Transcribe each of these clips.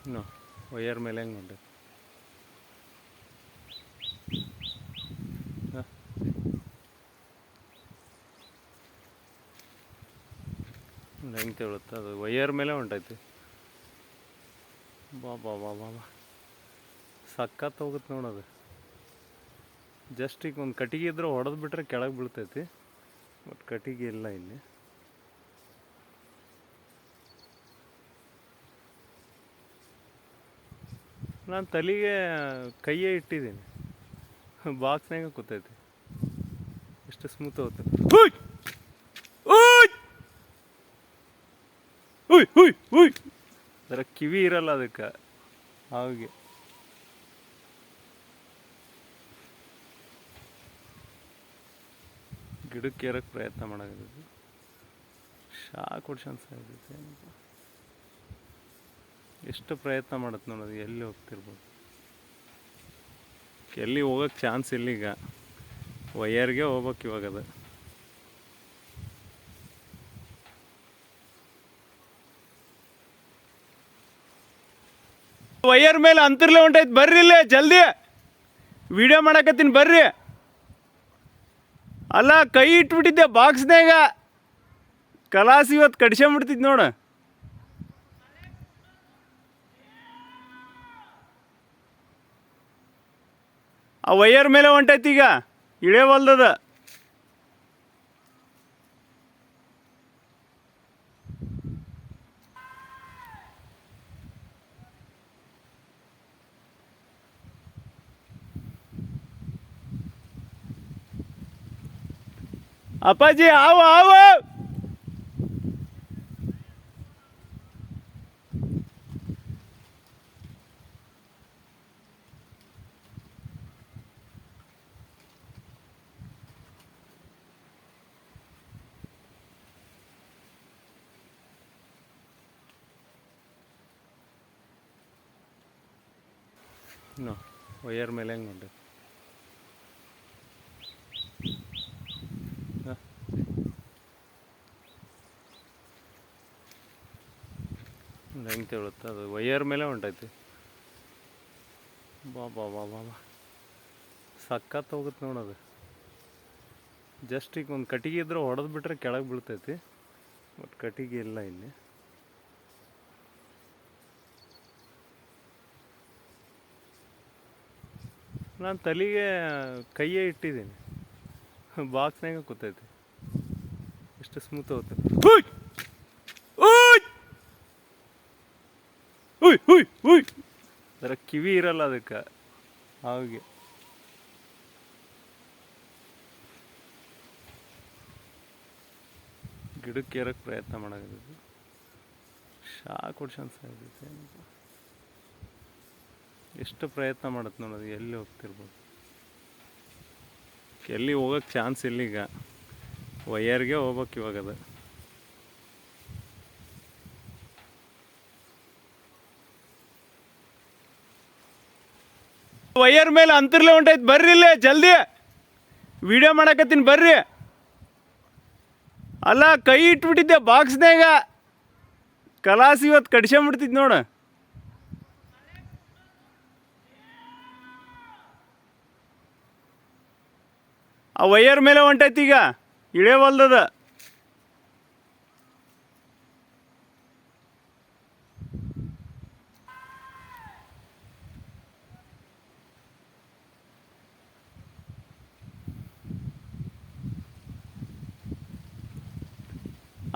ಇನ್ನು ವೈಯರ್ ಮೇಲೆ ಹೆಂಗೆ ಉಂಟು ಹೆಂಗೆ ತೇಳುತ್ತೆ ಅದು ವೈಯರ್ ಮೇಲೆ ಹೊಂಟೈತಿ. ಬಾ ಬಾ ಬಾ ಬಾ ಬಾ ಸಕ್ಕತ್ತು ಹೋಗುತ್ತೆ ನೋಡೋದು. ಜಸ್ಟ್ ಈಗ ಒಂದು ಕಟ್ಟಿಗೆ ಇದ್ರೆ ಹೊಡೆದು ಬಿಟ್ರೆ ಕೆಳಗೆ ಬೀಳ್ತೈತಿ, ಬಟ್ ಕಟ್ಟಿಗೆ ಇಲ್ಲ ಇಲ್ಲಿ. ನಾನು ತಲೆಗೆ ಕೈಯೇ ಇಟ್ಟಿದ್ದೀನಿ, ಬಾಕ್ಸ್ನಾಗ ಕೂತೈತಿ. ಎಷ್ಟು ಸ್ಮೂತ್ ಹೋಗುತ್ತೆ. ಅದರ ಕಿವಿ ಇರಲ್ಲ ಅದಕ್ಕೆ, ಹಾಗೆ ಗಿಡಕ್ಕೆ ಏರಕ್ಕೆ ಪ್ರಯತ್ನ ಮಾಡೋದು. ಶಾಕ್ ಹೊಡ್ಸನ್ಸ್ ಆಗೈತೆ. ಎಷ್ಟು ಪ್ರಯತ್ನ ಮಾಡುತ್ತೆ ನೋಡೋದು, ಎಲ್ಲಿ ಹೋಗ್ತಿರ್ಬೋದು. ಎಲ್ಲಿ ಹೋಗೋಕ್ಕೆ ಚಾನ್ಸ್ ಇಲ್ಲ ಈಗ, ವೈಯರ್ಗೆ ಹೋಗ್ಬೇಕು ಇವಾಗ. ಅದು ವೈಯರ್ ಮೇಲೆ ಅಂತರ್ಲೆ ಹೊಂಟೈತಿ. ಬರ್ರಿ ಇಲ್ಲೇ ಜಲ್ದಿ, ವಿಡಿಯೋ ಮಾಡಕತ್ತೀನಿ ಬರ್ರಿ. ಅಲ್ಲ ಕೈ ಇಟ್ಬಿಟ್ಟಿದ್ದೆ ಬಾಕ್ಸ್ನಾಗ, ಕಲಾಸಿ ಇವತ್ತು ಕಡ್ಸ್ಕೊಂಬಿಡ್ತಿದ್ ನೋಡ. ಆ ವೈಯರ್ ಮೇಲೆ ಹೊಂಟೈತಿ ಈಗ, ಇಳೆವಲ್ದದ. ಅಪ್ಪಾಜಿ ಆವು ಆವು. ವೈಯರ್ ಮೇಲೆ ಹೆಂಗೆ ಉಂಟು ಹೆಂಗೆ ತೇಳುತ್ತೆ ಅದು ವೈಯರ್ ಮೇಲೆ ಹೊಂಟೈತಿ. ಬಾ ಬಾ ಬಾ ಬಾ ಬಾ ಸಕ್ಕತ್ತು ಹೋಗುತ್ತೆ ನೋಡೋದು. ಜಸ್ಟ್ ಈಗ ಒಂದು ಕಟ್ಟಿಗೆ ಇದ್ರೆ ಹೊಡೆದು ಬಿಟ್ರೆ ಕೆಳಗೆ ಬೀಳ್ತೈತಿ, ಬಟ್ ಕಟ್ಟಿಗೆ ಇಲ್ಲ ಇಲ್ಲಿ. ನಾನು ತಲೆಗೆ ಕೈಯೇ ಇಟ್ಟಿದ್ದೀನಿ, ಬಾಕ್ಸ್ನಾಗ ಕೂತೈತಿ. ಎಷ್ಟು ಸ್ಮೂತ್ ಹೋಗುತ್ತೆ. ಅದರ ಕಿವಿ ಇರಲ್ಲ ಅದಕ್ಕೆ, ಹಾಗೆ ಗಿಡಕ್ಕೆ ಏರಕ್ಕೆ ಪ್ರಯತ್ನ ಮಾಡೋದು. ಶಾಕ್ ಹೊಡ್ಸನ್ಸ್ ಆಗೈತೆ. ಎಷ್ಟು ಪ್ರಯತ್ನ ಮಾಡುತ್ತೆ ನೋಡೋದು, ಎಲ್ಲಿ ಹೋಗ್ತಿರ್ಬೋದು. ಎಲ್ಲಿ ಹೋಗೋಕ್ಕೆ ಚಾನ್ಸ್ ಇಲ್ಲ ಈಗ, ವೈಯರ್ಗೆ ಹೋಗ್ಬೇಕು ಇವಾಗ. ಅದು ವೈಯರ್ ಮೇಲೆ ಅಂತರ್ಲೆ ಹೊಂಟೈತಿ. ಬರ್ರಿ ಇಲ್ಲೇ ಜಲ್ದಿ, ವಿಡಿಯೋ ಮಾಡಕತ್ತೀನಿ ಬರ್ರಿ. ಅಲ್ಲ ಕೈ ಇಟ್ಬಿಟ್ಟಿದ್ದೆ ಬಾಕ್ಸ್ನಾಗ, ಕಲಾಸಿ ಇವತ್ತು ಕಡ್ಸ್ಕೊಂಬಿಡ್ತಿದ್ ನೋಡ. ಆ ವೈಯರ್ ಮೇಲೆ ಹೊಂಟೈತಿ ಈಗ, ಇಳೆವಲ್ದದ.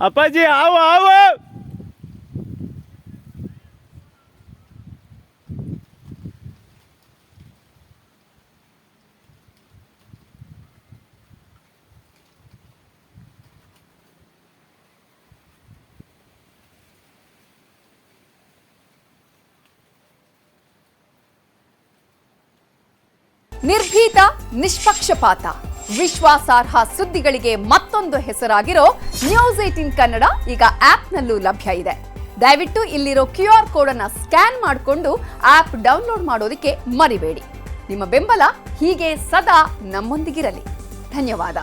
ಅಪ್ಪಾಜಿ ಆವು ಆವು. ನಿರ್ಭೀತ, ನಿಷ್ಪಕ್ಷಪಾತ, ವಿಶ್ವಾಸಾರ್ಹ ಸುದ್ದಿಗಳಿಗೆ ಮತ್ತೊಂದು ಹೆಸರಾಗಿರೋ ನ್ಯೂಸ್18 ಕನ್ನಡ ಈಗ ಆಪ್ನಲ್ಲೂ ಲಭ್ಯ ಇದೆ. ದಯವಿಟ್ಟು ಇಲ್ಲಿರೋ QR ಕೋಡ್ ಅನ್ನು ಸ್ಕ್ಯಾನ್ ಮಾಡಿಕೊಂಡು ಆಪ್ ಡೌನ್ಲೋಡ್ ಮಾಡೋದಕ್ಕೆ ಮರಿಬೇಡಿ. ನಿಮ್ಮ ಬೆಂಬಲ ಹೀಗೆ ಸದಾ ನಮ್ಮೊಂದಿಗಿರಲಿ. ಧನ್ಯವಾದ.